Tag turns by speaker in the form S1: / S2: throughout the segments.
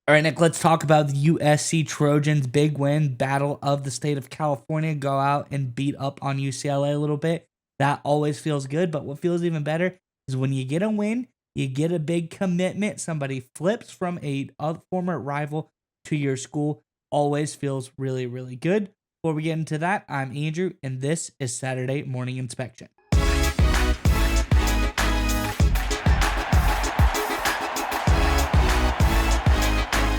S1: All right, Nick, let's talk about the USC Trojans' big win, battle of the state of California. Go out and beat up on UCLA a little bit. That always feels good, but what feels even better is when you get a win, you get a big commitment. Somebody flips from a former rival to your school. Always feels really, really good. Before we get into that, I'm Andrew, and this is Saturday Morning Inspection.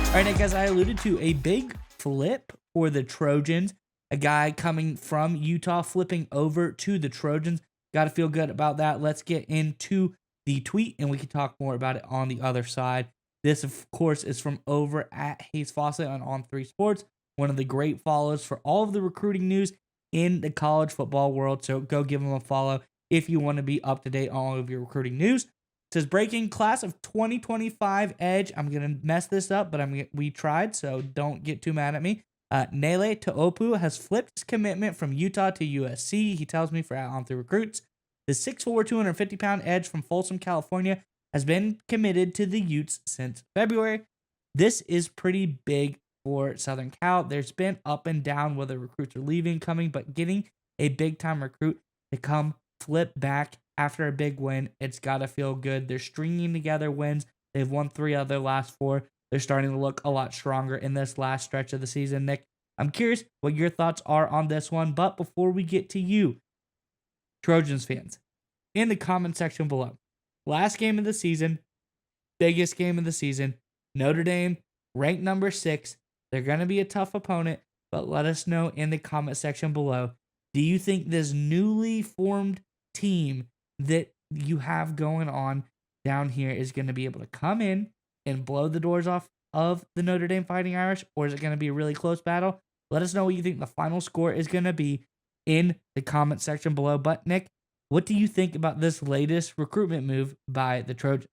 S1: All right, Nick, as I alluded to, a big flip for the Trojans. A guy coming from Utah flipping over to the Trojans. Got to feel good about that. Let's get into the tweet, and we can talk more about it on the other side. This, of course, is from over at Hayes Fawcett on 3 Sports, one of the great follows for all of the recruiting news in the college football world. So go give him a follow if you want to be up to date on all of your recruiting news. Says breaking class of 2025 edge. I'm gonna mess this up, but we tried, so don't get too mad at me. Nele Tupou has flipped his commitment from Utah to USC. He tells me for on through recruits. The 6'4", 250-pound edge from Folsom, California, has been committed to the Utes since February. This is pretty big for Southern Cal. There's been up and down whether recruits are leaving, coming, but getting a big-time recruit to come flip back after a big win, it's got to feel good. They're stringing together wins. They've won 3 of their last 4. They're starting to look a lot stronger in this last stretch of the season. Nick, I'm curious what your thoughts are on this one. But before we get to you, Trojans fans, in the comment section below, last game of the season, biggest game of the season, Notre Dame, ranked number 6. They're going to be a tough opponent, but let us know in the comment section below. Do you think this newly formed team that you have going on down here is going to be able to come in and blow the doors off of the Notre Dame Fighting Irish, or is it going to be a really close battle? Let us know what you think the final score is going to be in the comment section below. But Nick, what do you think about this latest recruitment move by the Trojans?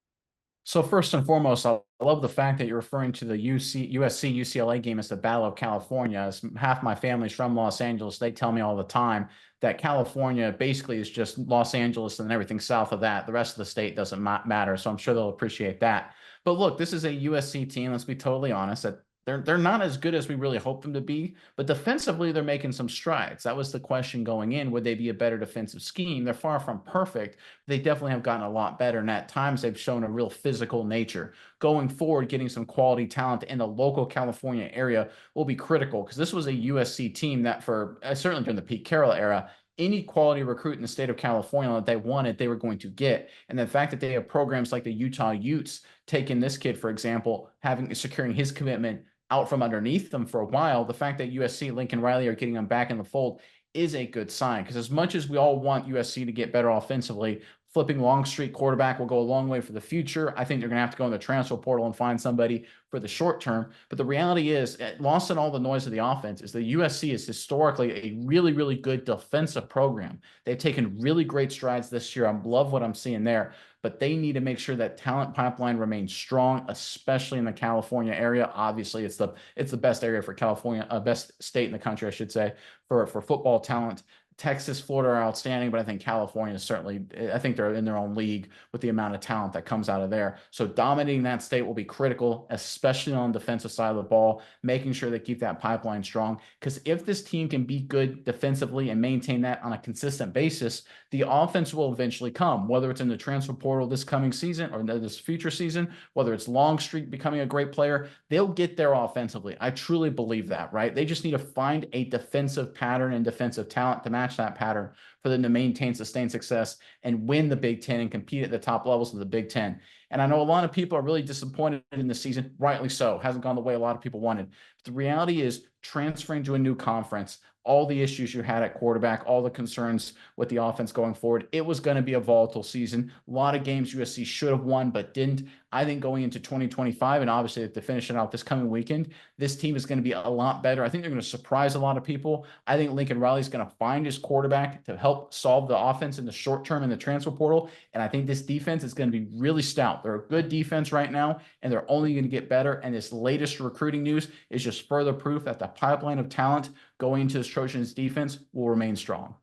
S2: So first and foremost, I love the fact that you're referring to the USC UCLA game as the Battle of California. As half my family's from Los Angeles, they tell me all the time that California basically is just Los Angeles and everything south of that. The rest of the state doesn't matter. So I'm sure they'll appreciate that. But look, this is a USC team. Let's be totally honest. That they're not as good as we really hope them to be, but defensively they're making some strides. That was the question going in. Would they be a better defensive scheme? They're far from perfect. They definitely have gotten a lot better, and at times they've shown a real physical nature. Going forward, getting some quality talent in the local California area will be critical, because this was a USC team that for certainly during the Pete Carroll era, any quality recruit in the state of California that they wanted, they were going to get. And the fact that they have programs like the Utah Utes taking this kid, for example, securing his commitment out from underneath them for a while, the fact that USC, Lincoln Riley are getting them back in the fold is a good sign. Because as much as we all want USC to get better offensively, flipping Longstreet quarterback will go a long way for the future. I think they're going to have to go in the transfer portal and find somebody for the short term. But the reality is, lost in all the noise of the offense, is the USC is historically a really, really good defensive program. They've taken really great strides this year. I love what I'm seeing there. But they need to make sure that talent pipeline remains strong, especially in the California area. Obviously, it's the best area for California, best state in the country, I should say, for football talent. Texas, Florida are outstanding, but I think California is certainly, I think they're in their own league with the amount of talent that comes out of there. So dominating that state will be critical, especially on the defensive side of the ball, making sure they keep that pipeline strong. Because if this team can be good defensively and maintain that on a consistent basis, the offense will eventually come, whether it's in the transfer portal this coming season or this future season, whether it's Longstreet becoming a great player, they'll get there offensively. I truly believe that, right? They just need to find a defensive pattern and defensive talent to match that pattern for them to maintain sustained success and win the Big Ten and compete at the top levels of the Big Ten. And I know a lot of people are really disappointed in the season, rightly so. Hasn't gone the way a lot of people wanted. But the reality is, transferring to a new conference, all the issues you had at quarterback, all the concerns with the offense going forward, it was going to be a volatile season. A lot of games USC should have won but didn't. I think going into 2025, and obviously to finish it out this coming weekend, this team is going to be a lot better. I think they're going to surprise a lot of people. I think Lincoln Riley is going to find his quarterback to help solve the offense in the short term in the transfer portal. And I think this defense is going to be really stout. They're a good defense right now, and they're only going to get better. And this latest recruiting news is just further proof that the pipeline of talent going into this Trojans defense will remain strong.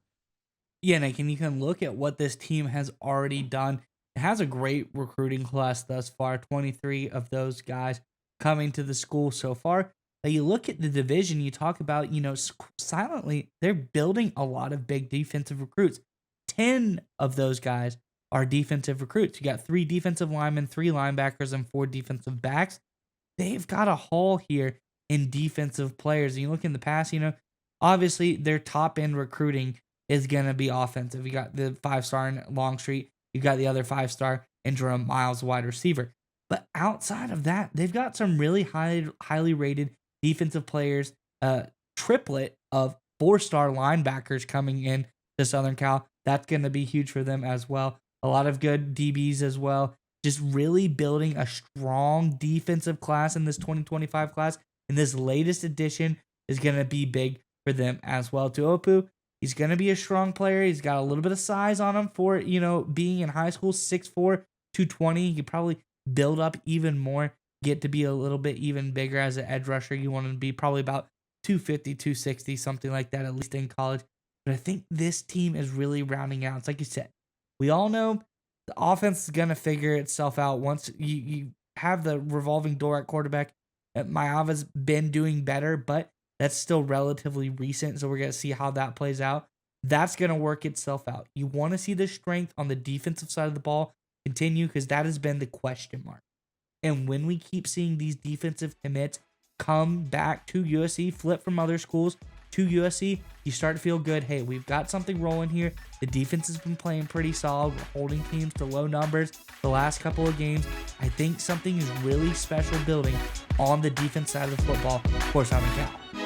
S1: Yeah, Nick, and you can look at what this team has already done. It has a great recruiting class thus far. 23 of those guys coming to the school so far. But you look at the division, you talk about, silently, they're building a lot of big defensive recruits. 10 of those guys are defensive recruits. You got 3 defensive linemen, 3 linebackers, and 4 defensive backs. They've got a haul here in defensive players. And you look in the past, obviously their top end recruiting is going to be offensive. You got the 5-star in Longstreet. You got the other 5-star in Jerome Miles, wide receiver. But outside of that, they've got some really highly rated defensive players, triplet of 4-star linebackers coming in to Southern Cal. That's going to be huge for them as well. A lot of good DBs as well. Just really building a strong defensive class in this 2025 class. And this latest addition is going to be big for them as well. Tupou, he's going to be a strong player. He's got a little bit of size on him for, being in high school, 6'4", 220. He could probably build up even more, get to be a little bit even bigger as an edge rusher. You want him to be probably about 250, 260, something like that, at least in college. But I think this team is really rounding out. It's like you said, we all know the offense is going to figure itself out once you have the revolving door at quarterback. Maava's been doing better, but that's still relatively recent, so we're going to see how that plays out. That's going to work itself out. You want to see the strength on the defensive side of the ball continue because that has been the question mark. And when we keep seeing these defensive commits come back to USC, flip from other schools to USC, you start to feel good. Hey, we've got something rolling here. The defense has been playing pretty solid. We're holding teams to low numbers the last couple of games. I think something is really special building on the defense side of the football for Southern Cal.